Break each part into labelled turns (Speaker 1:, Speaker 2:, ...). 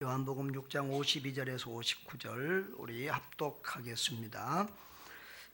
Speaker 1: 요한복음 6장 52절에서 59절 우리 합독하겠습니다.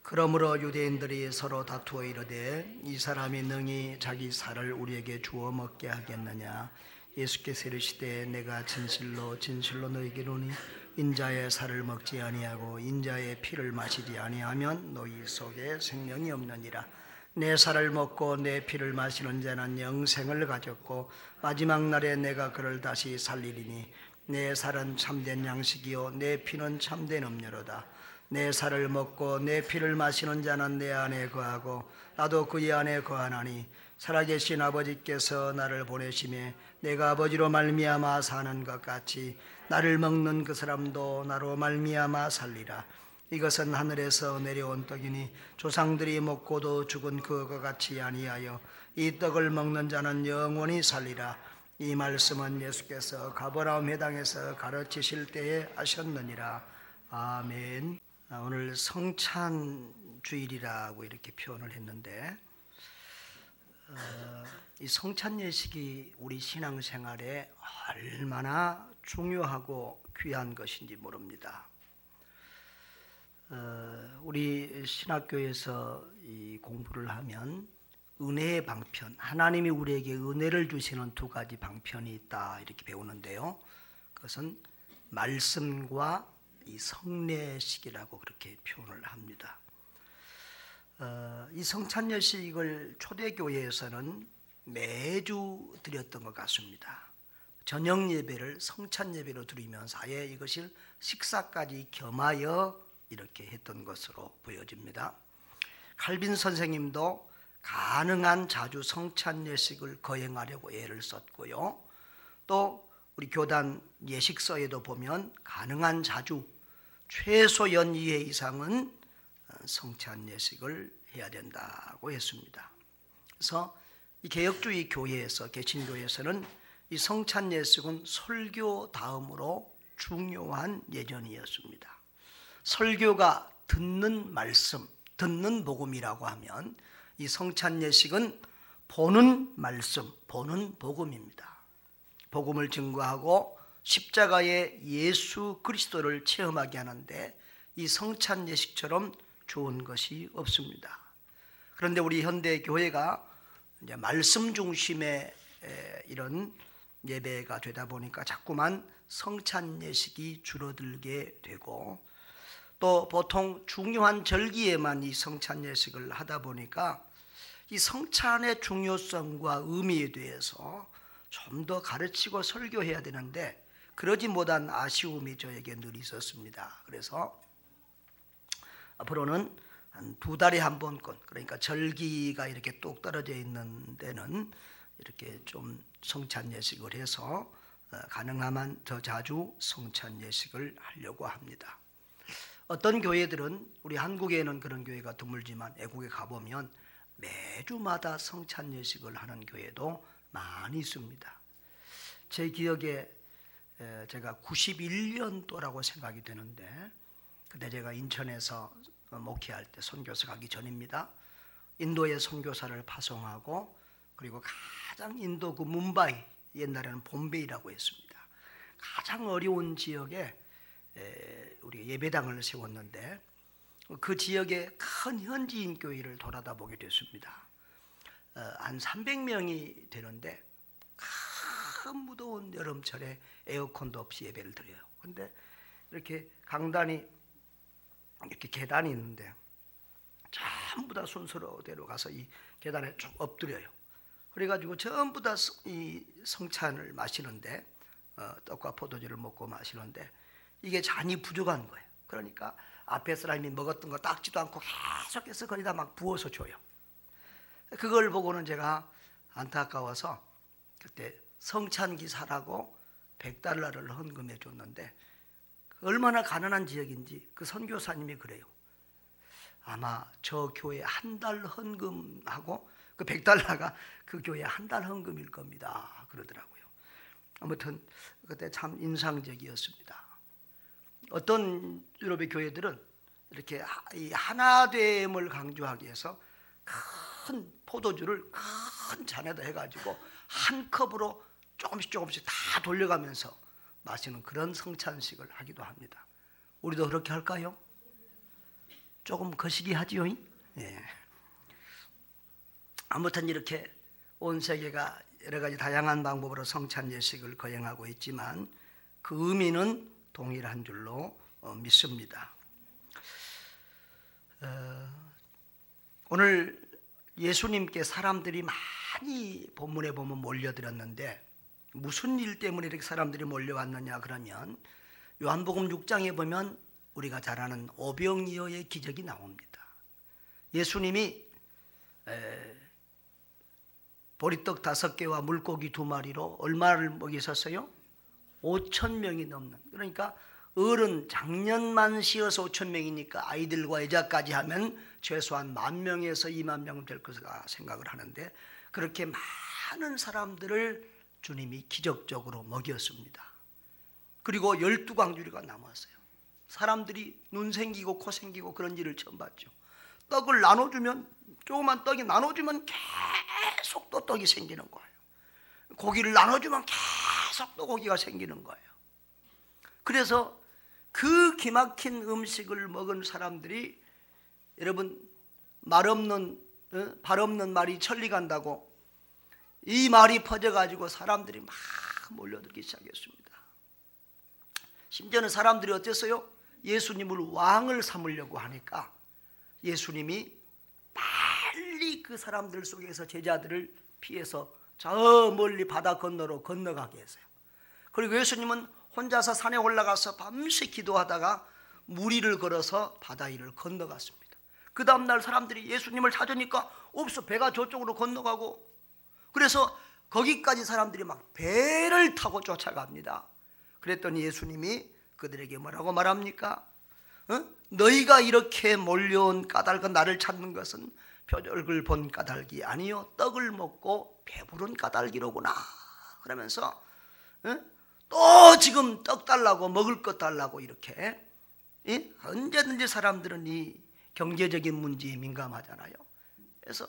Speaker 1: 그러므로 유대인들이 서로 다투어 이르되 이 사람이 능히 자기 살을 우리에게 주어 먹게 하겠느냐. 예수께서 이르시되 내가 진실로 진실로 너희에게 이르노니 인자의 살을 먹지 아니하고 인자의 피를 마시지 아니하면 너희 속에 생명이 없느니라. 내 살을 먹고 내 피를 마시는 자는 영생을 가졌고 마지막 날에 내가 그를 다시 살리리니 내 살은 참된 양식이요 내 피는 참된 음료로다. 내 살을 먹고 내 피를 마시는 자는 내 안에 거하고 나도 그의 안에 거하나니 살아계신 아버지께서 나를 보내심에 내가 아버지로 말미암아 사는 것 같이 나를 먹는 그 사람도 나로 말미암아 살리라. 이것은 하늘에서 내려온 떡이니 조상들이 먹고도 죽은 그것과 같이 아니하여 이 떡을 먹는 자는 영원히 살리라. 이 말씀은 예수께서 가버나움 회당에서 가르치실 때에 하셨느니라. 아멘. 오늘 성찬주일이라고 이렇게 표현을 했는데 이 성찬예식이 우리 신앙생활에 얼마나 중요하고 귀한 것인지 모릅니다. 우리 신학교에서 이 공부를 하면 은혜의 방편, 하나님이 우리에게 은혜를 주시는 두 가지 방편이 있다 이렇게 배우는데요. 그것은 말씀과 이 성례식이라고 그렇게 표현을 합니다. 이 성찬예식을 초대교회에서는 매주 드렸던 것 같습니다. 저녁 예배를 성찬 예배로 드리면서 아예 이것을 식사까지 겸하여 이렇게 했던 것으로 보여집니다. 칼빈 선생님도 가능한 자주 성찬 예식을 거행하려고 애를 썼고요. 또 우리 교단 예식서에도 보면 가능한 자주 최소 연 2회 이상은 성찬 예식을 해야 된다고 했습니다. 그래서 이 개혁주의 교회에서 개신교에서는 이 성찬 예식은 설교 다음으로 중요한 예전이었습니다. 설교가 듣는 말씀, 듣는 복음이라고 하면 이 성찬 예식은 보는 말씀, 보는 복음입니다. 복음을 증거하고 십자가의 예수 그리스도를 체험하게 하는데 이 성찬 예식처럼 좋은 것이 없습니다. 그런데 우리 현대 교회가 이제 말씀 중심의 이런 예배가 되다 보니까 자꾸만 성찬 예식이 줄어들게 되고 또 보통 중요한 절기에만 이 성찬 예식을 하다 보니까 이 성찬의 중요성과 의미에 대해서 좀 더 가르치고 설교해야 되는데 그러지 못한 아쉬움이 저에게 늘 있었습니다. 그래서 앞으로는 한 2달에 한 번권, 그러니까 절기가 이렇게 뚝 떨어져 있는 데는 이렇게 좀 성찬 예식을 해서 가능하면 더 자주 성찬 예식을 하려고 합니다. 어떤 교회들은 우리 한국에는 그런 교회가 드물지만 외국에 가보면 매주마다 성찬 예식을 하는 교회도 많이 있습니다. 제 기억에 제가 91년도라고 생각이 되는데 그때 제가 인천에서 목회할 때 선교사 가기 전입니다. 인도에 선교사를 파송하고 그리고 가장 인도 그 뭄바이, 옛날에는 봄베이라고 했습니다. 가장 어려운 지역에 우리 예배당을 세웠는데 그 지역의 큰 현지인 교회를 돌아다 보게 됐습니다. 한 300명이 되는데 큰 무더운 여름철에 에어컨도 없이 예배를 드려요. 근데 이렇게 강단이 이렇게 계단이 있는데 전부 다 순서대로 가서 이 계단에 쭉 엎드려요. 그래가지고 전부 다 이 성찬을 마시는데 떡과 포도주를 먹고 마시는데 이게 잔이 부족한 거예요. 그러니까 앞에 사람이 먹었던 거 닦지도 않고 계속해서 거기다 막 부어서 줘요. 그걸 보고는 제가 안타까워서 그때 성찬기 사라고 $100를 헌금해 줬는데 얼마나 가난한 지역인지 그 선교사님이 그래요. 아마 저 교회 한 달 헌금하고 그 $100가 그 교회 한 달 헌금일 겁니다. 그러더라고요. 아무튼 그때 참 인상적이었습니다. 어떤 유럽의 교회들은 이렇게 이 하나됨을 강조하기 위해서 큰 포도주를 큰 잔에다 해가지고 한 컵으로 조금씩 다 돌려가면서 마시는 그런 성찬식을 하기도 합니다. 우리도 그렇게 할까요? 조금 거시기 하지요? 예. 아무튼 이렇게 온 세계가 여러 가지 다양한 방법으로 성찬 예식을 거행하고 있지만 그 의미는 동일한 줄로 믿습니다. 오늘 예수님께 사람들이 많이 본문에 보면 몰려들었는데 무슨 일 때문에 이렇게 사람들이 몰려왔느냐 그러면 요한복음 6장에 보면 우리가 잘 아는 오병이어의 기적이 나옵니다. 예수님이 보리떡 5개와 물고기 2마리로 얼마를 먹이셨어요? 5,000명이 넘는, 그러니까 어른 장년만 씌어서 5,000명이니까 아이들과 여자까지 하면 최소한 10,000명에서 20,000명 될 것이라 생각을 하는데 그렇게 많은 사람들을 주님이 기적적으로 먹였습니다. 그리고 12광주리가 남았어요. 사람들이 눈 생기고 코 생기고 그런 일을 처음 봤죠. 떡을 나눠주면, 조그만 떡이 나눠주면 계속 또 떡이 생기는 거예요. 고기를 나눠주면 계속 또 고기가 생기는 거예요. 그래서 그 기막힌 음식을 먹은 사람들이, 여러분 발 없는 말이 천리 간다고 이 말이 퍼져가지고 사람들이 막 몰려들기 시작했습니다. 심지어는 사람들이 어땠어요? 예수님을 왕을 삼으려고 하니까 예수님이 빨리 그 사람들 속에서 제자들을 피해서 저 멀리 바다 건너로 건너가게 했어요. 그리고 예수님은 혼자서 산에 올라가서 밤새 기도하다가 무리를 걸어서 바다 위를 건너갔습니다. 그 다음날 사람들이 예수님을 찾으니까 없어, 배가 저쪽으로 건너가고, 그래서 거기까지 사람들이 막 배를 타고 쫓아갑니다. 그랬더니 예수님이 그들에게 뭐라고 말합니까? 너희가 이렇게 몰려온 까닭은 나를 찾는 것은 표적을 본 까닭이 아니요 떡을 먹고 배부른 까닭이로구나. 그러면서 또 지금 떡 달라고, 먹을 것 달라고 이렇게, 언제든지 사람들은 이 경제적인 문제에 민감하잖아요. 그래서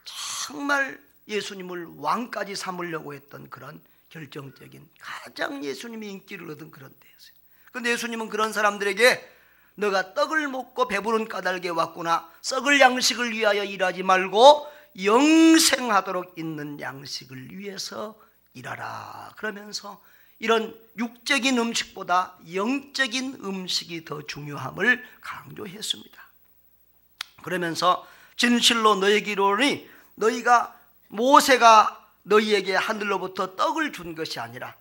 Speaker 1: 정말 예수님을 왕까지 삼으려고 했던 그런 결정적인, 가장 예수님이 인기를 얻은 그런 때였어요. 그런데 예수님은 그런 사람들에게 너가 떡을 먹고 배부른 까닭에 왔구나, 썩을 양식을 위하여 일하지 말고 영생하도록 있는 양식을 위해서 일하라. 그러면서 이런 육적인 음식보다 영적인 음식이 더 중요함을 강조했습니다. 그러면서 진실로 너희에게 이르노니 너희가 모세가 너희에게 하늘로부터 떡을 준 것이 아니라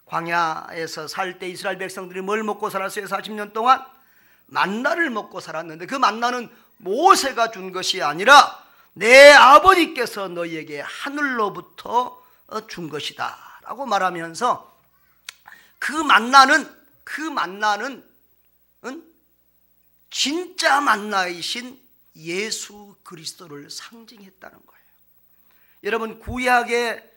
Speaker 1: 광야에서 살 때 이스라엘 백성들이 뭘 먹고 살았어요? 40년 동안 만나를 먹고 살았는데 그 만나는 모세가 준 것이 아니라 내 아버지께서 너희에게 하늘로부터 준 것이다 라고 말하면서 그 만나는 진짜 만나이신 예수 그리스도를 상징했다는 거예요. 여러분, 구약에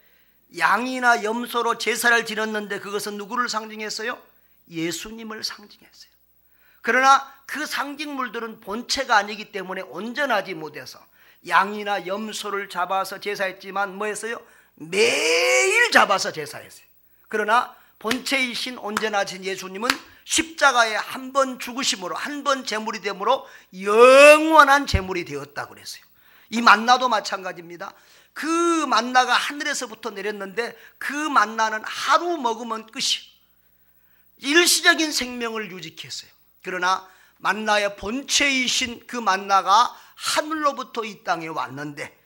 Speaker 1: 양이나 염소로 제사를 지냈는데 그것은 누구를 상징했어요? 예수님을 상징했어요. 그러나 그 상징물들은 본체가 아니기 때문에 온전하지 못해서 양이나 염소를 잡아서 제사했지만 뭐 했어요? 매일 잡아서 제사했어요. 그러나 본체이신 온전하신 예수님은 십자가에 한 번 죽으심으로, 한 번 제물이 됨으로 영원한 제물이 되었다고 그랬어요. 이 만나도 마찬가지입니다. 그 만나가 하늘에서부터 내렸는데 그 만나는 하루 먹으면 끝이, 일시적인 생명을 유지했어요. 그러나 만나의 본체이신 그 만나가 하늘로부터 이 땅에 왔는데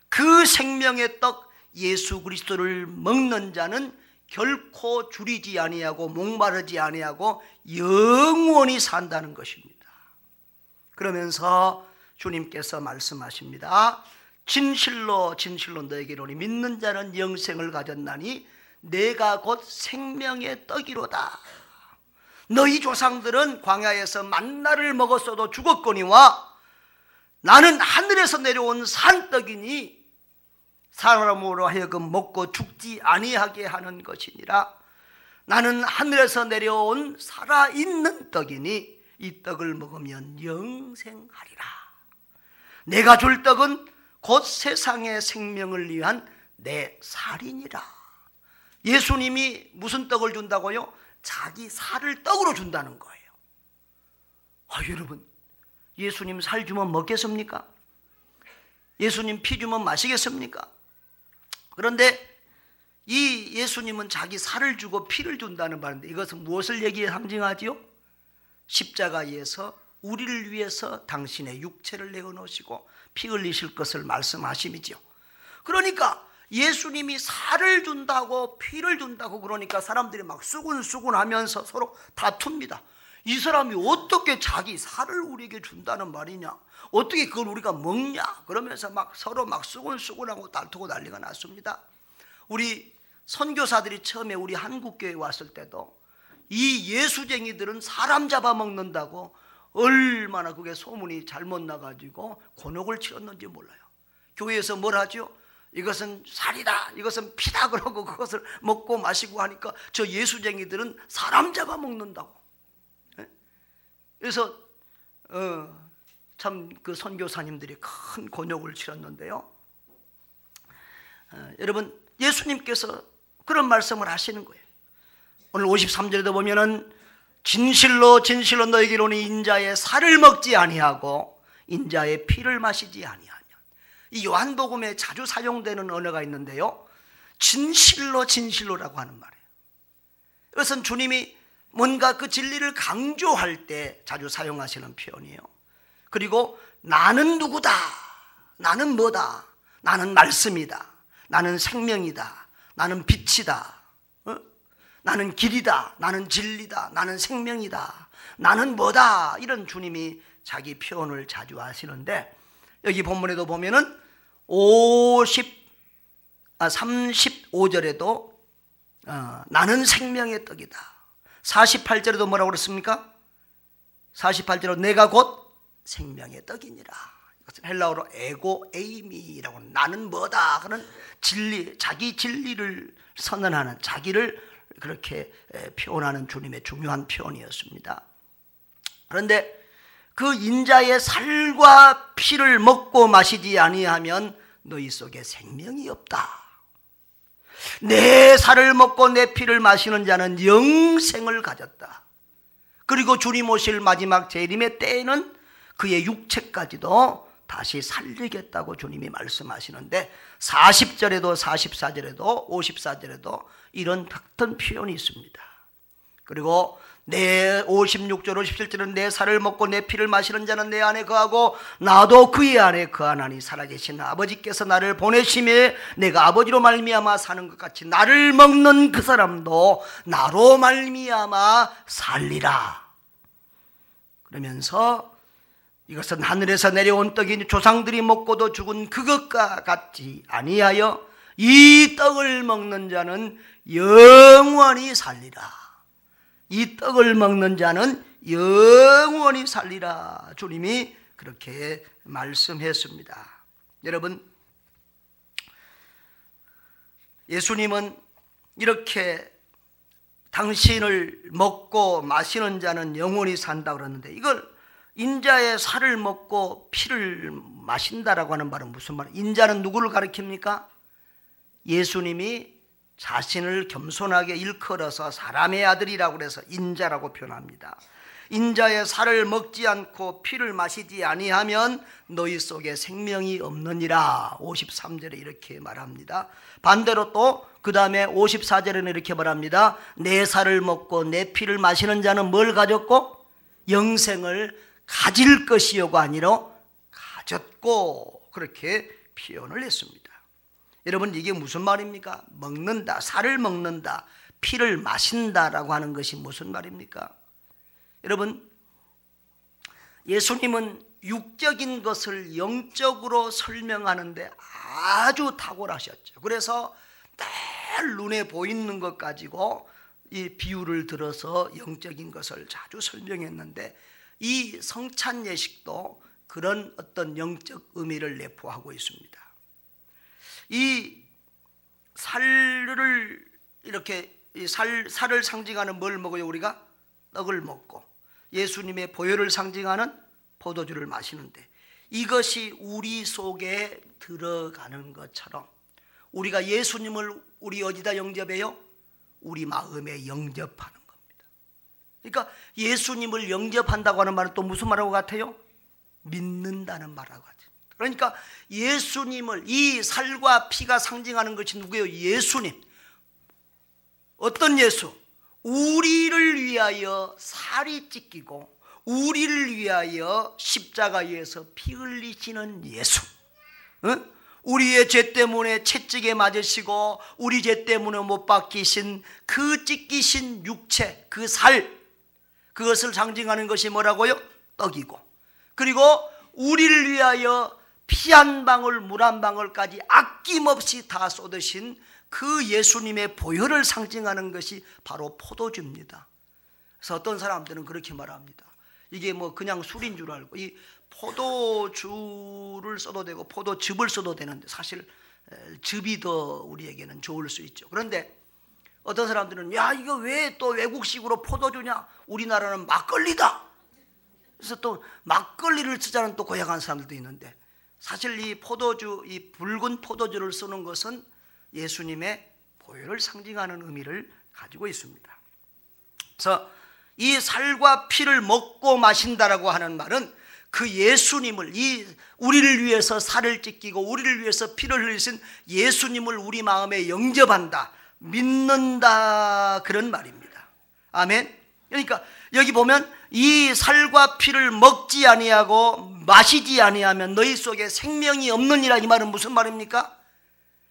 Speaker 1: 그 생명의 떡 예수 그리스도를 먹는 자는 결코 줄이지 아니하고 목마르지 아니하고 영원히 산다는 것입니다. 그러면서 주님께서 말씀하십니다. 진실로 진실로 너에게 이르노니 믿는 자는 영생을 가졌나니 내가 곧 생명의 떡이로다. 너희 조상들은 광야에서 만나를 먹었어도 죽었거니와 나는 하늘에서 내려온 산떡이니 사람으로 하여금 먹고 죽지 아니하게 하는 것이니라. 나는 하늘에서 내려온 살아있는 떡이니 이 떡을 먹으면 영생하리라. 내가 줄 떡은 곧 세상의 생명을 위한 내 살이니라. 예수님이 무슨 떡을 준다고요? 자기 살을 떡으로 준다는 거예요. 여러분, 예수님 살 주면 먹겠습니까? 예수님 피 주면 마시겠습니까? 그런데 이 예수님은 자기 살을 주고 피를 준다는 말인데, 이것은 무엇을 상징하지요? 십자가에서 우리를 위해서 당신의 육체를 내어놓으시고 피 흘리실 것을 말씀하심이죠. 그러니까 예수님이 살을 준다고 피를 준다고 그러니까 사람들이 막 수군수군 하면서 서로 다툽니다. 이 사람이 어떻게 자기 살을 우리에게 준다는 말이냐, 어떻게 그걸 우리가 먹냐, 그러면서 막 서로 막 수군수군하고 다투고 난리가 났습니다. 우리 선교사들이 처음에 우리 한국교회에 왔을 때도 이 예수쟁이들은 사람 잡아먹는다고 얼마나 그게 소문이 잘못 나가지고 곤욕을 치렀는지 몰라요. 교회에서 뭘 하죠? 이것은 살이다, 이것은 피다 그러고 그것을 먹고 마시고 하니까 저 예수쟁이들은 사람 잡아먹는다고. 그래서 참 그 선교사님들이 큰 곤욕을 치렀는데요. 여러분, 예수님께서 그런 말씀을 하시는 거예요. 오늘 53절에도 보면은 진실로 진실로 너희에게 이르노니 인자의 살을 먹지 아니하고 인자의 피를 마시지 아니하면. 이 요한복음에 자주 사용되는 언어가 있는데요, 진실로 진실로라고 하는 말이에요. 이것은 주님이 뭔가 그 진리를 강조할 때 자주 사용하시는 표현이에요. 그리고 나는 누구다, 나는 뭐다, 나는 말씀이다, 나는 생명이다, 나는 빛이다, 나는 길이다, 나는 진리다, 나는 생명이다, 나는 뭐다, 이런 주님이 자기 표현을 자주 하시는데, 여기 본문에도 보면은 35절에도 나는 생명의 떡이다. 48절에도 뭐라고 그랬습니까? 48절로 내가 곧 생명의 떡이니라. 이것은 헬라어로 에고 에이미라고, 나는 뭐다 그는 진리, 자기 진리를 선언하는, 자기를 그렇게 표현하는 주님의 중요한 표현이었습니다. 그런데 그 인자의 살과 피를 먹고 마시지 아니하면 너희 속에 생명이 없다. 내 살을 먹고 내 피를 마시는 자는 영생을 가졌다. 그리고 주님 오실 마지막 재림의 때에는 그의 육체까지도 다시 살리겠다고 주님이 말씀하시는데, 40절에도 44절에도 54절에도 이런 같은 표현이 있습니다. 그리고 내 56절 57절은 내 살을 먹고 내 피를 마시는 자는 내 안에 거하고 나도 그의 안에 거하나니 살아계신 아버지께서 나를 보내심에 내가 아버지로 말미암아 사는 것 같이 나를 먹는 그 사람도 나로 말미암아 살리라. 그러면서 이것은 하늘에서 내려온 떡이니 조상들이 먹고도 죽은 그것과 같지 아니하여 이 떡을 먹는 자는 영원히 살리라. 이 떡을 먹는 자는 영원히 살리라. 주님이 그렇게 말씀했습니다. 여러분, 예수님은 이렇게 당신을 먹고 마시는 자는 영원히 산다 그러는데, 이걸 인자의 살을 먹고 피를 마신다라고 하는 말은 무슨 말이에요? 인자는 누구를 가리킵니까? 예수님이 자신을 겸손하게 일컬어서 사람의 아들이라고 해서 인자라고 표현합니다. 인자의 살을 먹지 않고 피를 마시지 아니하면 너희 속에 생명이 없느니라. 53절에 이렇게 말합니다. 반대로 또 그 다음에 54절에는 이렇게 말합니다. 내 살을 먹고 내 피를 마시는 자는 뭘 가졌고? 영생을 가질 것이요가 아니라 가졌고, 그렇게 표현을 했습니다. 여러분, 이게 무슨 말입니까? 먹는다, 살을 먹는다, 피를 마신다라고 하는 것이 무슨 말입니까? 여러분, 예수님은 육적인 것을 영적으로 설명하는데 아주 탁월하셨죠. 그래서 늘 눈에 보이는 것 가지고 이 비유를 들어서 영적인 것을 자주 설명했는데, 이 성찬 예식도 그런 어떤 영적 의미를 내포하고 있습니다. 이 살을 이렇게 살을 상징하는 뭘 먹어요? 우리가 떡을 먹고 예수님의 보혈을 상징하는 포도주를 마시는데, 이것이 우리 속에 들어가는 것처럼 우리가 예수님을 우리 어디다 영접해요? 우리 마음에 영접하는 겁니다. 그러니까 예수님을 영접한다고 하는 말은 또 무슨 말하고 같아요? 믿는다는 말하고 같아요. 그러니까 예수님을, 이 살과 피가 상징하는 것이 누구예요? 예수님. 어떤 예수? 우리를 위하여 살이 찢기고 우리를 위하여 십자가에서 피 흘리시는 예수. 응? 우리의 죄 때문에 채찍에 맞으시고 우리 죄 때문에 못 박히신 그 찢기신 육체, 그 살, 그것을 상징하는 것이 뭐라고요? 떡이고, 그리고 우리를 위하여 피 한 방울 물 한 방울까지 아낌없이 다 쏟으신 그 예수님의 보혈을 상징하는 것이 바로 포도주입니다. 그래서 어떤 사람들은 그렇게 말합니다. 이게 뭐 그냥 술인 줄 알고 이 포도주를 써도 되고 포도즙을 써도 되는데 사실 즙이 더 우리에게는 좋을 수 있죠. 그런데 어떤 사람들은 야, 이거 왜 또 외국식으로 포도주냐? 우리나라는 막걸리다. 그래서 또 막걸리를 쓰자는 또 고약한 사람들도 있는데, 사실 이 포도주, 이 붉은 포도주를 쓰는 것은 예수님의 보혈을 상징하는 의미를 가지고 있습니다. 그래서 이 살과 피를 먹고 마신다라고 하는 말은 그 예수님을, 이 우리를 위해서 살을 찢기고 우리를 위해서 피를 흘리신 예수님을 우리 마음에 영접한다, 믿는다, 그런 말입니다. 아멘. 그러니까 여기 보면 이 살과 피를 먹지 아니하고 마시지 아니하면 너희 속에 생명이 없느니라, 이 말은 무슨 말입니까?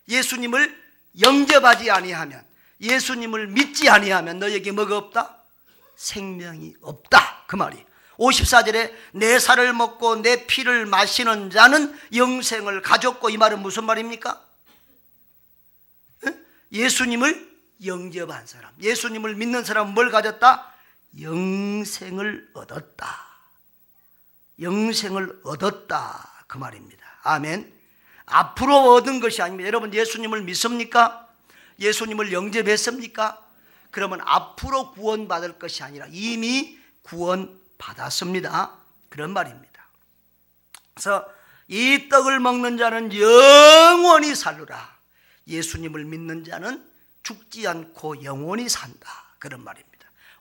Speaker 1: 예수님을 영접하지 아니하면, 예수님을 믿지 아니하면 너희에게 뭐가 없다? 생명이 없다, 그 말이에요. 54절에 내 살을 먹고 내 피를 마시는 자는 영생을 가졌고, 이 말은 무슨 말입니까? 예수님을 영접한 사람, 예수님을 믿는 사람은 뭘 가졌다? 영생을 얻었다. 영생을 얻었다, 그 말입니다. 아멘. 앞으로 얻은 것이 아닙니다. 여러분, 예수님을 믿습니까? 예수님을 영접했습니까? 그러면 앞으로 구원받을 것이 아니라 이미 구원받았습니다, 그런 말입니다. 그래서 이 떡을 먹는 자는 영원히 살리라. 예수님을 믿는 자는 죽지 않고 영원히 산다, 그런 말입니다.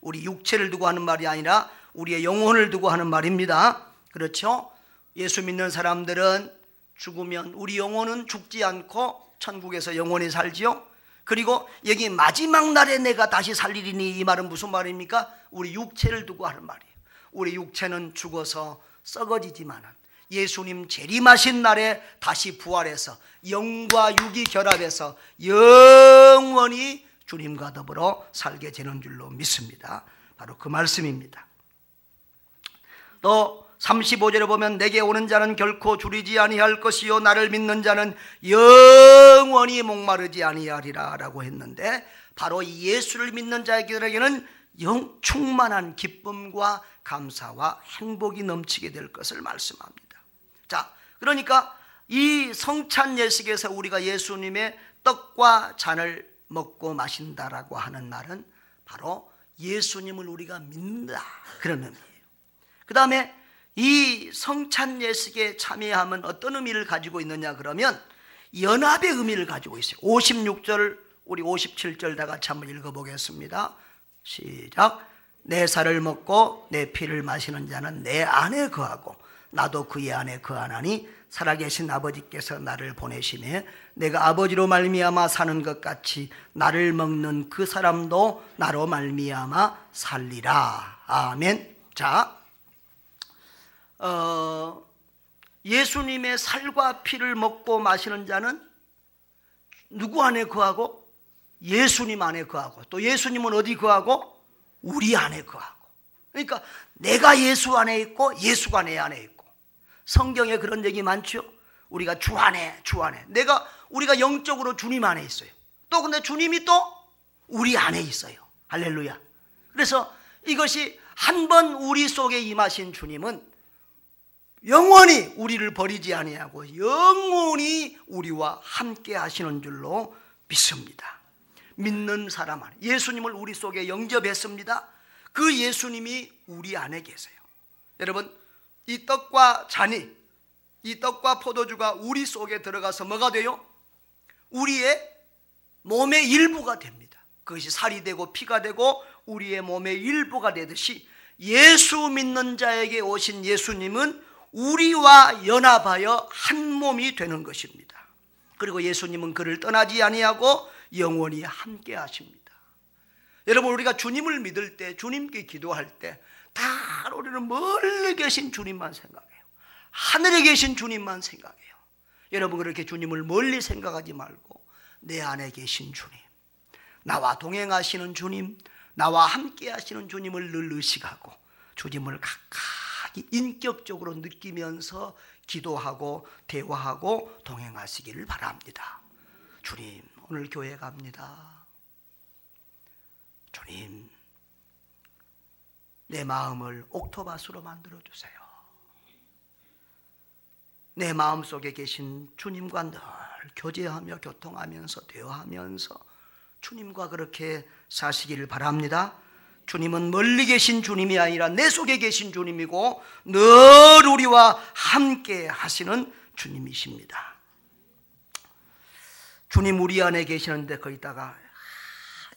Speaker 1: 우리 육체를 두고 하는 말이 아니라 우리의 영혼을 두고 하는 말입니다. 그렇죠? 예수 믿는 사람들은 죽으면 우리 영혼은 죽지 않고 천국에서 영원히 살지요. 그리고 여기 마지막 날에 내가 다시 살리리니, 이 말은 무슨 말입니까? 우리 육체를 두고 하는 말이에요. 우리 육체는 죽어서 썩어지지만 예수님 재림하신 날에 다시 부활해서 영과 육이 결합해서 영원히 주님과 더불어 살게 되는 줄로 믿습니다. 바로 그 말씀입니다. 또 35절에 보면 내게 오는 자는 결코 줄이지 아니할 것이요 나를 믿는 자는 영원히 목마르지 아니하리라 라고 했는데, 바로 이 예수를 믿는 자에게는 충만한 기쁨과 감사와 행복이 넘치게 될 것을 말씀합니다. 자, 그러니까 이 성찬 예식에서 우리가 예수님의 떡과 잔을 먹고 마신다라고 하는 말은 바로 예수님을 우리가 믿는다, 그런 의미예요. 그 다음에 이 성찬 예식에 참여하면 어떤 의미를 가지고 있느냐 그러면 연합의 의미를 가지고 있어요. 56절, 우리 57절 다 같이 한번 읽어보겠습니다. 시작. 내 살을 먹고 내 피를 마시는 자는 내 안에 거하고 나도 그의 안에 거하나니 살아계신 아버지께서 나를 보내심에 내가 아버지로 말미암아 사는 것 같이 나를 먹는 그 사람도 나로 말미암아 살리라. 아멘. 자, 예수님의 살과 피를 먹고 마시는 자는 누구 안에 거하고? 예수님 안에 거하고, 또 예수님은 어디 거하고? 우리 안에 거하고. 그러니까 내가 예수 안에 있고 예수가 내 안에 있고. 성경에 그런 얘기 많죠. 우리가 주 안에, 주 안에. 우리가 영적으로 주님 안에 있어요. 또 근데 주님이 또 우리 안에 있어요. 할렐루야. 그래서 이것이 한번 우리 속에 임하신 주님은 영원히 우리를 버리지 아니하고 영원히 우리와 함께 하시는 줄로 믿습니다. 믿는 사람 안에 예수님을 우리 속에 영접했습니다. 그 예수님이 우리 안에 계세요. 여러분, 이 떡과 잔이, 이 떡과 포도주가 우리 속에 들어가서 뭐가 돼요? 우리의 몸의 일부가 됩니다. 그것이 살이 되고 피가 되고 우리의 몸의 일부가 되듯이 예수 믿는 자에게 오신 예수님은 우리와 연합하여 한 몸이 되는 것입니다. 그리고 예수님은 그를 떠나지 아니하고 영원히 함께 하십니다. 여러분, 우리가 주님을 믿을 때, 주님께 기도할 때 다 우리는 멀리 계신 주님만 생각해요. 하늘에 계신 주님만 생각해요. 여러분, 그렇게 주님을 멀리 생각하지 말고 내 안에 계신 주님, 나와 동행하시는 주님, 나와 함께 하시는 주님을 늘 의식하고 주님을 가까이 인격적으로 느끼면서 기도하고 대화하고 동행하시기를 바랍니다. 주님, 오늘 교회 갑니다. 주님, 내 마음을 옥토바스로 만들어주세요. 내 마음속에 계신 주님과 늘 교제하며 교통하면서 대화하면서 주님과 그렇게 사시기를 바랍니다. 주님은 멀리 계신 주님이 아니라 내 속에 계신 주님이고 늘 우리와 함께 하시는 주님이십니다. 주님 우리 안에 계시는데 거기다가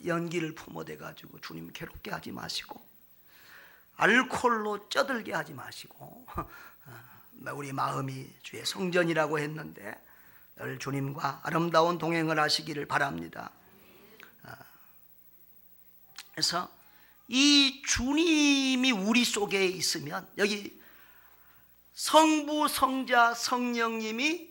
Speaker 1: 연기를 품어대가지고 주님 괴롭게 하지 마시고 알코올로 쪄들게 하지 마시고 우리 마음이 주의 성전이라고 했는데 늘 주님과 아름다운 동행을 하시기를 바랍니다. 그래서 이 주님이 우리 속에 있으면 여기 성부, 성자, 성령님이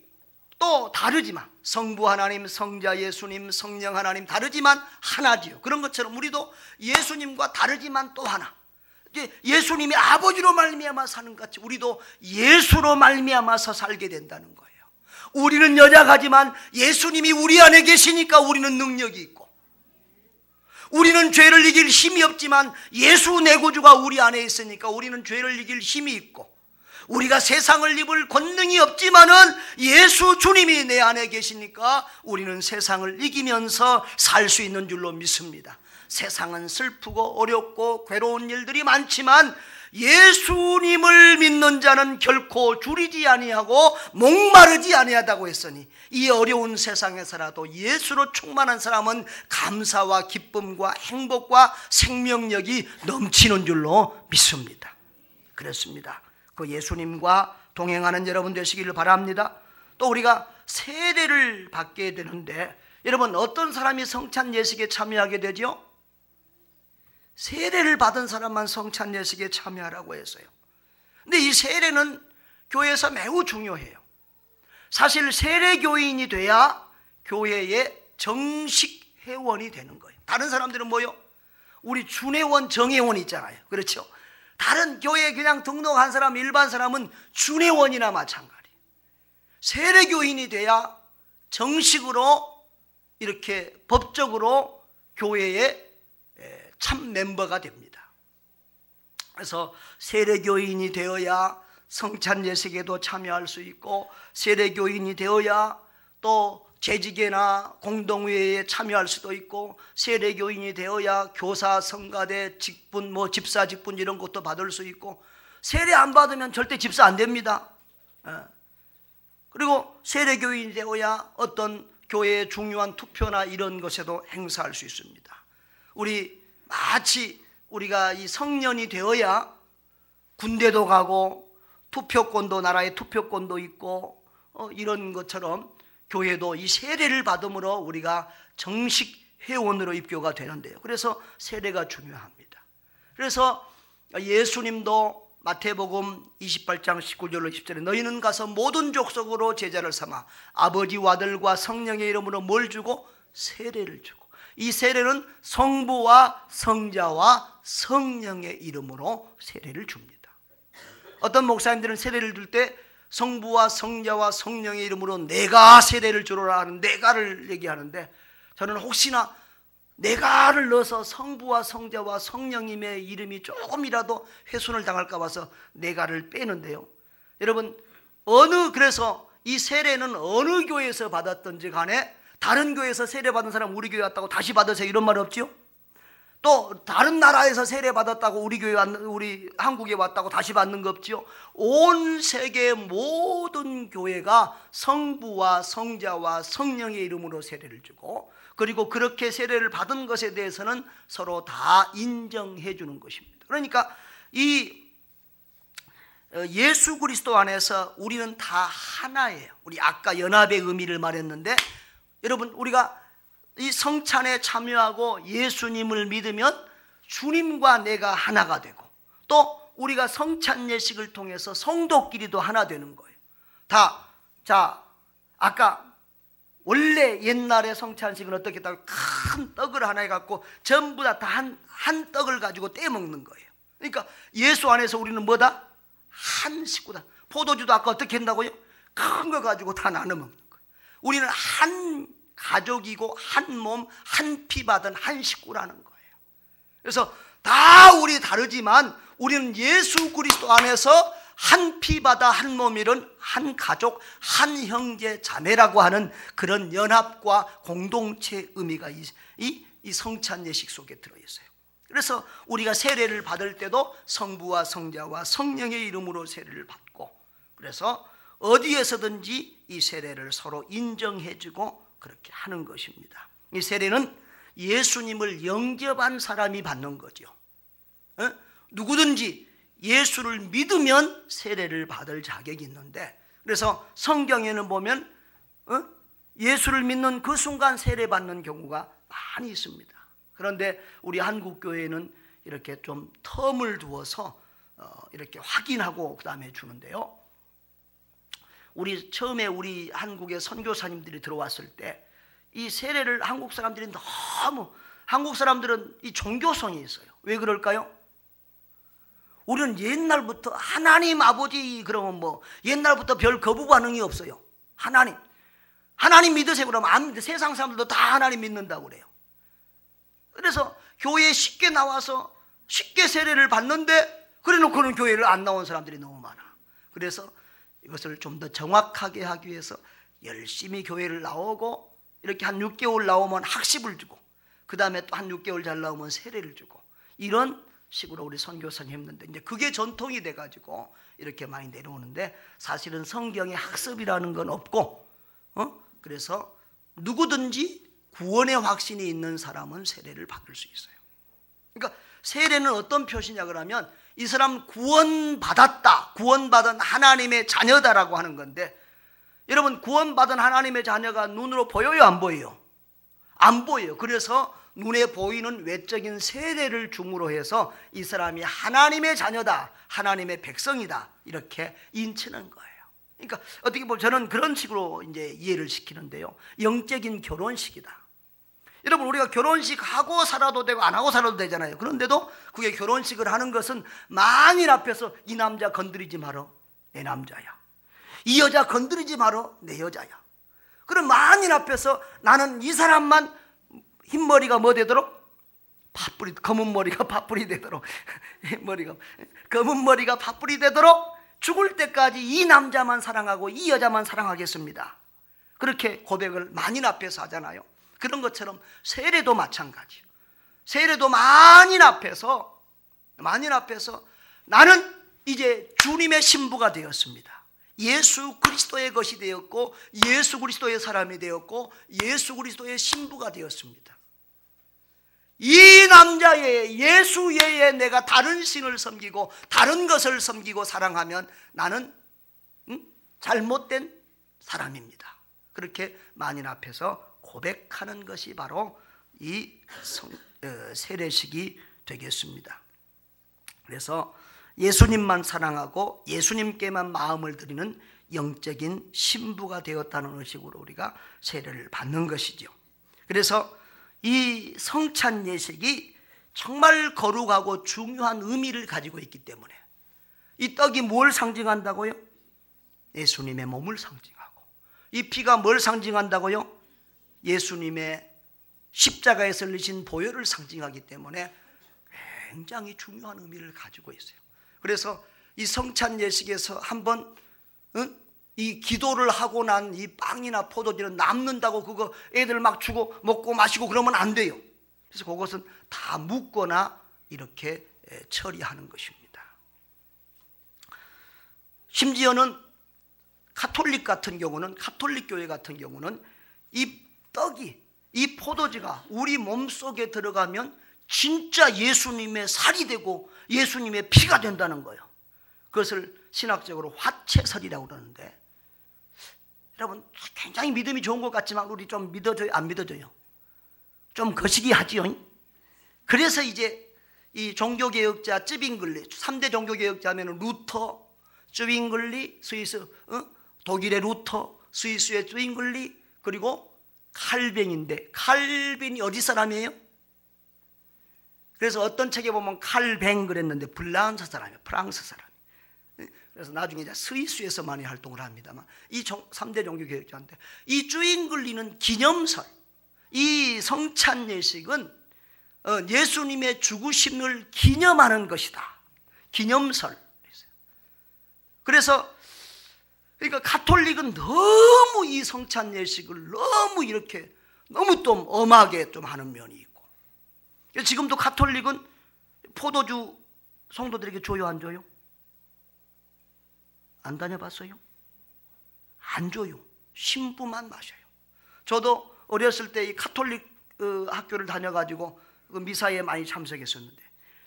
Speaker 1: 또 다르지만 성부 하나님, 성자 예수님, 성령 하나님 다르지만 하나지요. 그런 것처럼 우리도 예수님과 다르지만 또 하나. 예수님이 아버지로 말미암아 사는 것 같이 우리도 예수로 말미암아서 살게 된다는 거예요. 우리는 연약하지만 예수님이 우리 안에 계시니까 우리는 능력이 있고, 우리는 죄를 이길 힘이 없지만 예수 내 구주가 우리 안에 있으니까 우리는 죄를 이길 힘이 있고, 우리가 세상을 입을 권능이 없지만은 예수 주님이 내 안에 계시니까 우리는 세상을 이기면서 살 수 있는 줄로 믿습니다. 세상은 슬프고 어렵고 괴로운 일들이 많지만 예수님을 믿는 자는 결코 줄이지 아니하고 목마르지 아니하다고 했으니 이 어려운 세상에서라도 예수로 충만한 사람은 감사와 기쁨과 행복과 생명력이 넘치는 줄로 믿습니다. 그렇습니다. 그 예수님과 동행하는 여러분 되시기를 바랍니다. 또 우리가 세례를 받게 되는데 여러분, 어떤 사람이 성찬 예식에 참여하게 되죠? 세례를 받은 사람만 성찬 예식에 참여하라고 했어요. 근데 이 세례는 교회에서 매우 중요해요. 사실 세례교인이 돼야 교회의 정식 회원이 되는 거예요. 다른 사람들은 뭐요? 우리 준회원, 정회원 있잖아요. 그렇죠? 다른 교회에 그냥 등록한 사람, 일반 사람은 준회원이나 마찬가지예요. 세례교인이 돼야 정식으로 이렇게 법적으로 교회의 참 멤버가 됩니다. 그래서 세례교인이 되어야 성찬 예식에도 참여할 수 있고, 세례교인이 되어야 또 재직회나 공동회에 참여할 수도 있고, 세례교인이 되어야 교사, 성가대, 직분, 집사 직분 이런 것도 받을 수 있고, 세례 안 받으면 절대 집사 안 됩니다. 그리고 세례교인이 되어야 어떤 교회의 중요한 투표나 이런 것에도 행사할 수 있습니다. 우리 마치 우리가 이 성년이 되어야 군대도 가고 투표권도, 나라의 투표권도 있고 이런 것처럼 교회도 이 세례를 받음으로 우리가 정식 회원으로 입교가 되는데요. 그래서 세례가 중요합니다. 그래서 예수님도 마태복음 28장 19절로 20절에 너희는 가서 모든 족속으로 제자를 삼아 아버지와 아들과 성령의 이름으로 뭘 주고? 세례를 주고. 이 세례는 성부와 성자와 성령의 이름으로 세례를 줍니다. 어떤 목사님들은 세례를 줄 때 성부와 성자와 성령의 이름으로 내가 세례를 주로라 하는 내가를 얘기하는데, 저는 혹시나 내가를 넣어서 성부와 성자와 성령님의 이름이 조금이라도 훼손을 당할까 봐서 내가를 빼는데요. 여러분, 그래서 이 세례는 어느 교회에서 받았든지 간에 다른 교회에서 세례 받은 사람 우리 교회 왔다고 다시 받으세요 이런 말 없지요? 또 다른 나라에서 세례 받았다고 우리 한국에 왔다고 다시 받는 거 없지요? 온 세계 모든 교회가 성부와 성자와 성령의 이름으로 세례를 주고, 그리고 그렇게 세례를 받은 것에 대해서는 서로 다 인정해 주는 것입니다. 그러니까 이 예수 그리스도 안에서 우리는 다 하나예요. 우리 아까 연합의 의미를 말했는데, 여러분 우리가 이 성찬에 참여하고 예수님을 믿으면 주님과 내가 하나가 되고, 또 우리가 성찬 예식을 통해서 성도끼리도 하나 되는 거예요. 자, 아까 원래 옛날의 성찬식은 어떻게 했다고? 큰 떡을 하나 해갖고 전부 다 한 떡을 가지고 떼먹는 거예요. 그러니까 예수 안에서 우리는 뭐다? 한 식구다. 포도주도 아까 어떻게 한다고요? 큰 거 가지고 다 나눠 먹는 거예요. 우리는 한 가족이고 한 몸, 한 피 받은 한 식구라는 거예요. 그래서 다 우리 다르지만 우리는 예수 그리스도 안에서 한 피 받아 한 몸이른 한 가족, 한 형제 자매라고 하는 그런 연합과 공동체 의미가 이 성찬 예식 속에 들어있어요. 그래서 우리가 세례를 받을 때도 성부와 성자와 성령의 이름으로 세례를 받고, 그래서 어디에서든지 이 세례를 서로 인정해주고 그렇게 하는 것입니다. 이 세례는 예수님을 영접한 사람이 받는 거죠. 누구든지 예수를 믿으면 세례를 받을 자격이 있는데, 그래서 성경에는 보면 예수를 믿는 그 순간 세례 받는 경우가 많이 있습니다. 그런데 우리 한국 교회는 이렇게 좀 텀을 두어서 이렇게 확인하고 그 다음에 주는데요. 처음에 우리 한국의 선교사님들이 들어왔을 때 이 세례를 한국 사람들이 너무, 한국 사람들은 이 종교성이 있어요. 왜 그럴까요? 우리는 옛날부터 하나님 아버지 그러면 뭐 옛날부터 별 거부 반응이 없어요. 하나님 믿으세요 그러면 안 믿어. 세상 사람들도 다 하나님 믿는다고 그래요. 그래서 교회에 쉽게 나와서 쉽게 세례를 받는데, 그래놓고는 교회를 안 나온 사람들이 너무 많아. 그래서 이것을 좀 더 정확하게 하기 위해서 열심히 교회를 나오고, 이렇게 한 6개월 나오면 학습을 주고, 그 다음에 또 한 6개월 잘 나오면 세례를 주고, 이런 식으로 우리 선교사님 했는데, 이제 그게 전통이 돼가지고 이렇게 많이 내려오는데, 사실은 성경에 학습이라는 건 없고, 그래서 누구든지 구원의 확신이 있는 사람은 세례를 받을 수 있어요. 그러니까 세례는 어떤 표시냐 그러면 이 사람 구원받았다, 구원받은 하나님의 자녀다라고 하는 건데, 여러분 구원받은 하나님의 자녀가 눈으로 보여요 안 보여요? 안 보여요. 그래서 눈에 보이는 외적인 세례를 줌으로 해서 이 사람이 하나님의 자녀다, 하나님의 백성이다, 이렇게 인치는 거예요. 그러니까 어떻게 보면 저는 그런 식으로 이제 이해를 시키는데요. 영적인 결혼식이다. 여러분 우리가 결혼식 하고 살아도 되고 안 하고 살아도 되잖아요. 그런데도 그게 결혼식을 하는 것은 만인 앞에서 이 남자 건드리지 마라, 내 남자야. 이 여자 건드리지 마라, 내 여자야. 그럼 만인 앞에서 나는 이 사람만 흰머리가 뭐 되도록? 팥뿌리, 검은 머리가 팥뿌리 되도록 머리가 검은 머리가 팥뿌리 되도록 죽을 때까지 이 남자만 사랑하고 이 여자만 사랑하겠습니다. 그렇게 고백을 만인 앞에서 하잖아요. 그런 것처럼 세례도 마찬가지예요. 세례도 만인 앞에서 나는 이제 주님의 신부가 되었습니다. 예수 그리스도의 것이 되었고, 예수 그리스도의 사람이 되었고, 예수 그리스도의 신부가 되었습니다. 이 남자의 예수 외에 내가 다른 신을 섬기고 다른 것을 섬기고 사랑하면 나는 잘못된 사람입니다. 그렇게 만인 앞에서 고백하는 것이 바로 이 세례식이 되겠습니다. 그래서 예수님만 사랑하고 예수님께만 마음을 드리는 영적인 신부가 되었다는 의식으로 우리가 세례를 받는 것이죠. 그래서 이 성찬 예식이 정말 거룩하고 중요한 의미를 가지고 있기 때문에, 이 떡이 뭘 상징한다고요? 예수님의 몸을 상징하고, 이 피가 뭘 상징한다고요? 예수님의 십자가에서 흘리신 보혈을 상징하기 때문에 굉장히 중요한 의미를 가지고 있어요. 그래서 이 성찬 예식에서 한번 이 기도를 하고 난 이 빵이나 포도주는 남는다고 그거 애들 막 주고 먹고 마시고 그러면 안 돼요. 그래서 그것은 다 묻거나 이렇게 처리하는 것입니다. 심지어는 가톨릭 교회 같은 경우는 이 떡이 이 포도주가 우리 몸속에 들어가면 진짜 예수님의 살이 되고 예수님의 피가 된다는 거예요. 그것을 신학적으로 화채설이라고 그러는데, 여러분 굉장히 믿음이 좋은 것 같지만 우리 좀 믿어줘요, 안 믿어줘요? 좀 거시기 하지요. 그래서 이제 이 종교개혁자 쯔빙글리, 3대 종교개혁자 하면 루터, 쯔빙글리, 스위스, 독일의 루터, 스위스의 쯔빙글리, 그리고 칼뱅인데, 칼빈이 어디 사람이에요? 그래서 어떤 책에 보면 칼뱅 그랬는데 프랑스 사람이에요. 프랑스 사람. 그래서 나중에 이제 스위스에서 많이 활동을 합니다만, 이 3대 종교개혁자인데, 이 쯔잉글리는 기념설, 이 성찬 예식은 예수님의 죽으심을 기념하는 것이다. 기념설. 그래서 그러니까 가톨릭은 너무 이 성찬 예식을 너무 또 엄하게 좀 하는 면이 있고, 지금도 가톨릭은 포도주 성도들에게 줘요, 안 줘요? 안 다녀봤어요? 안 줘요. 신부만 마셔요. 저도 어렸을 때 이 가톨릭 학교를 다녀가지고 그 미사에 많이 참석했었는데,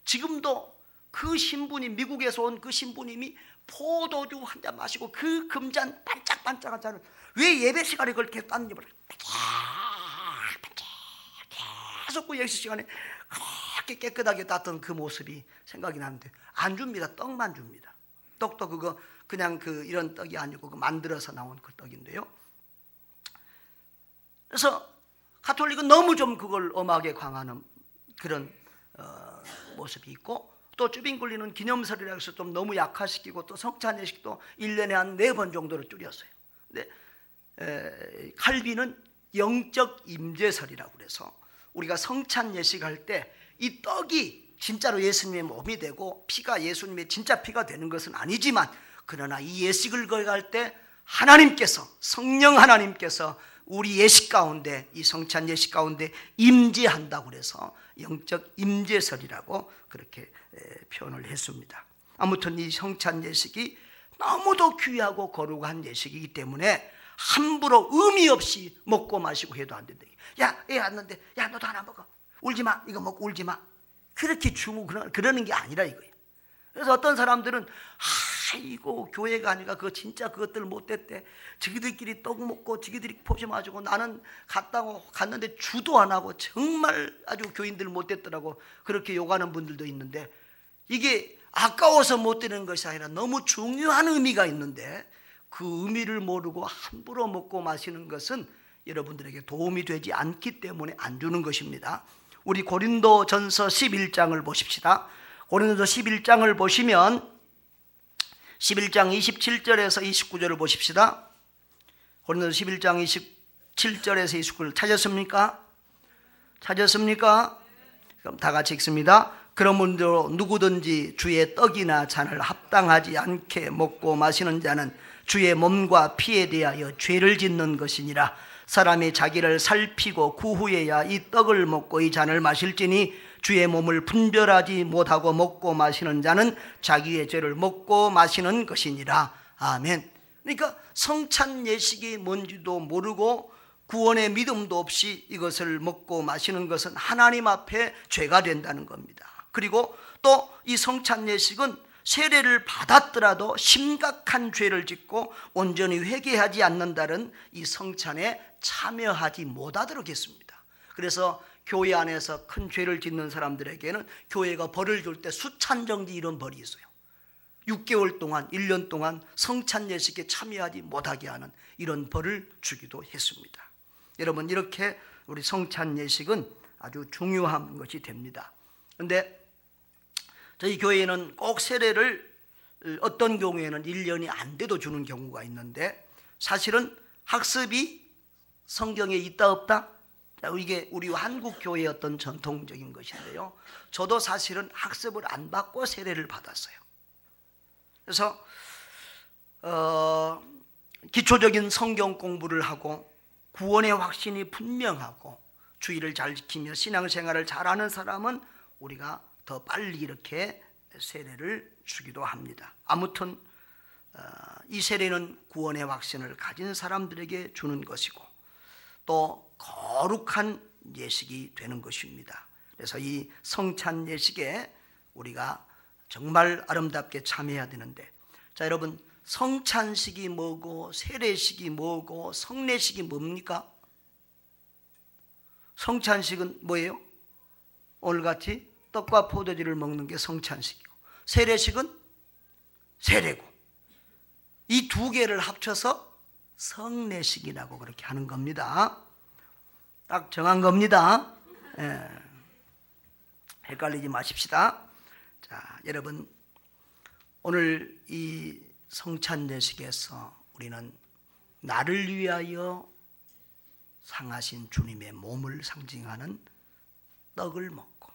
Speaker 1: 지금도 그 신부님, 미국에서 온 그 신부님이 포도주 한 잔 마시고 그 금잔 반짝반짝한 잔을 왜 예배 시간에 그걸 계속 땄는지 몰라요. 계속 그 예배 시간에 그렇게 깨끗하게 땄던 그 모습이 생각이 나는데, 안 줍니다. 떡만 줍니다. 떡도 그거 그냥 이런 떡이 아니고 그 만들어서 나온 그 떡인데요. 그래서 가톨릭은 너무 좀 그걸 엄하게 강하는 그런 모습이 있고, 또 쯔빙글리는 기념설이라고 해서 좀 너무 약화시키고, 또 성찬 예식도 1년에 한 4번 정도로 줄였어요. 근데 칼빈은 영적 임재설이라고 그래서 우리가 성찬 예식할 때 이 떡이 진짜로 예수님의 몸이 되고 피가 예수님의 진짜 피가 되는 것은 아니지만, 그러나 이 예식을 거행할 때 하나님께서, 성령 하나님께서 우리 예식 가운데, 이 성찬 예식 가운데 임재한다고 그래서 영적 임재설이라고 그렇게 표현을 했습니다. 아무튼 이 성찬 예식이 너무도 귀하고 거룩한 예식이기 때문에 함부로 의미 없이 먹고 마시고 해도 안 된다. 야, 애 왔는데, 야, 너도 하나 먹어. 울지 마. 이거 먹고 울지 마. 그렇게 주고 그러는 게 아니라 이거예요. 그래서 어떤 사람들은 아이고 교회가 아니라 그거 진짜 그것들 못됐대. 자기들끼리 떡 먹고 자기들이 포지 마시고, 나는 갔는데 주도 안 하고 정말 아주 교인들 못됐더라고, 그렇게 욕하는 분들도 있는데, 이게 아까워서 못되는 것이 아니라 너무 중요한 의미가 있는데 그 의미를 모르고 함부로 먹고 마시는 것은 여러분들에게 도움이 되지 않기 때문에 안 주는 것입니다. 우리 고린도전서 11장을 보십시다. 고린도전서 11장을 보시면 11장 27절에서 29절을 보십시다. 고린도전서 11장 27절에서 29절 찾았습니까? 찾았습니까? 그럼 다 같이 읽습니다. 그러므로 누구든지 주의 떡이나 잔을 합당하지 않게 먹고 마시는 자는 주의 몸과 피에 대하여 죄를 짓는 것이니라. 사람이 자기를 살피고 그 후에야 이 떡을 먹고 이 잔을 마실지니, 주의 몸을 분별하지 못하고 먹고 마시는 자는 자기의 죄를 먹고 마시는 것이니라. 아멘. 그러니까 성찬 예식이 뭔지도 모르고 구원의 믿음도 없이 이것을 먹고 마시는 것은 하나님 앞에 죄가 된다는 겁니다. 그리고 또 이 성찬 예식은 세례를 받았더라도 심각한 죄를 짓고 온전히 회개하지 않는다는 이 성찬에 참여하지 못하도록 했습니다. 그래서 교회 안에서 큰 죄를 짓는 사람들에게는 교회가 벌을 줄 때 수찬정지 이런 벌이 있어요. 6개월 동안, 1년 동안 성찬 예식에 참여하지 못하게 하는 이런 벌을 주기도 했습니다. 여러분, 이렇게 우리 성찬 예식은 아주 중요한 것이 됩니다. 그런데 저희 교회는 꼭 세례를 어떤 경우에는 1년이 안 돼도 주는 경우가 있는데, 사실은 학습이 성경에 있다 없다? 이게 우리 한국 교회의 어떤 전통적인 것인데요, 저도 사실은 학습을 안 받고 세례를 받았어요. 그래서 기초적인 성경 공부를 하고 구원의 확신이 분명하고 주의를 잘 지키며 신앙생활을 잘하는 사람은 우리가 더 빨리 이렇게 세례를 주기도 합니다. 아무튼 이 세례는 구원의 확신을 가진 사람들에게 주는 것이고, 또 거룩한 예식이 되는 것입니다. 그래서 이 성찬 예식에 우리가 정말 아름답게 참여해야 되는데, 자 여러분, 성찬식이 뭐고 세례식이 뭐고 성례식이 뭡니까? 성찬식은 뭐예요? 오늘같이 떡과 포도주를 먹는 게 성찬식이고, 세례식은 세례고, 이 두 개를 합쳐서 성례식이라고 그렇게 하는 겁니다. 딱 정한 겁니다. 헷갈리지 마십시다. 자, 여러분, 오늘 이 성찬예식에서 우리는 나를 위하여 상하신 주님의 몸을 상징하는 떡을 먹고,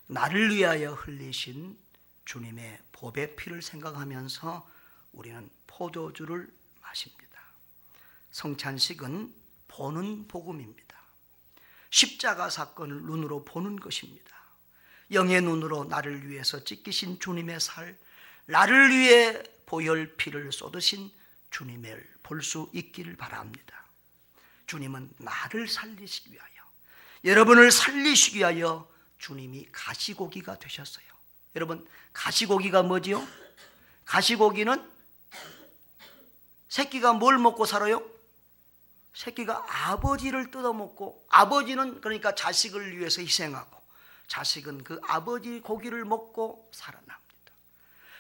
Speaker 1: 나를 위하여 흘리신 주님의 보배 피를 생각하면서 우리는 포도주를 마십니다. 성찬식은 보는 복음입니다. 십자가 사건을 눈으로 보는 것입니다. 영의 눈으로 나를 위해서 찢기신 주님의 살, 나를 위해 보혈 피를 쏟으신 주님을 볼 수 있기를 바랍니다. 주님은 나를 살리시기 위하여, 여러분을 살리시기 위하여 주님이 가시고기가 되셨어요. 여러분, 가시고기가 뭐지요? 가시고기는 새끼가 뭘 먹고 살아요? 새끼가 아버지를 뜯어먹고, 아버지는 그러니까 자식을 위해서 희생하고, 자식은 그 아버지 고기를 먹고 살아납니다.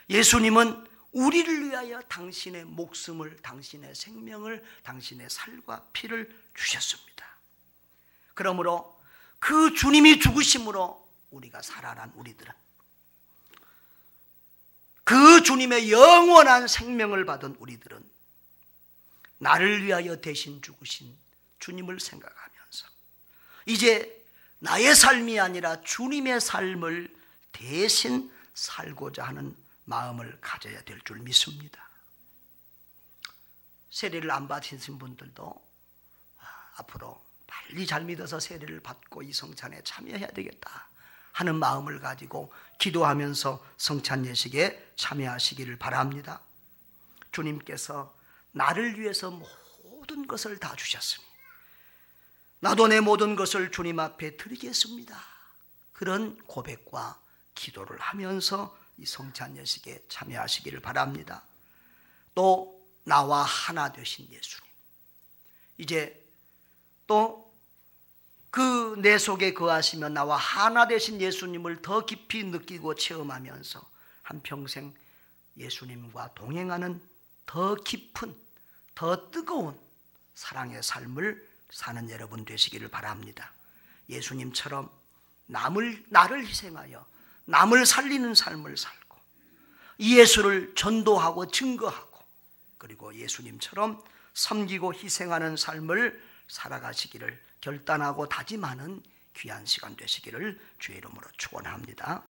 Speaker 1: 예수님은 우리를 위하여 당신의 목숨을, 당신의 생명을, 당신의 살과 피를 주셨습니다. 그러므로 그 주님이 죽으심으로 우리가 살아난 우리들은, 그 주님의 영원한 생명을 받은 우리들은 나를 위하여 대신 죽으신 주님을 생각하면서 이제 나의 삶이 아니라 주님의 삶을 대신 살고자 하는 마음을 가져야 될 줄 믿습니다. 세례를 안 받으신 분들도 앞으로 빨리 잘 믿어서 세례를 받고 이 성찬에 참여해야 되겠다 하는 마음을 가지고 기도하면서 성찬 예식에 참여하시기를 바랍니다. 주님께서 나를 위해서 모든 것을 다 주셨으니 나도 내 모든 것을 주님 앞에 드리겠습니다. 그런 고백과 기도를 하면서 이 성찬 예식에 참여하시기를 바랍니다. 또 나와 하나 되신 예수님, 이제 또 그 내 속에 거하시며 나와 하나 되신 예수님을 더 깊이 느끼고 체험하면서 한평생 예수님과 동행하는 더 깊은, 더 뜨거운 사랑의 삶을 사는 여러분 되시기를 바랍니다. 예수님처럼 나를 희생하여 남을 살리는 삶을 살고, 예수를 전도하고 증거하고, 그리고 예수님처럼 섬기고 희생하는 삶을 살아가시기를 결단하고 다짐하는 귀한 시간 되시기를 주의 이름으로 축원합니다.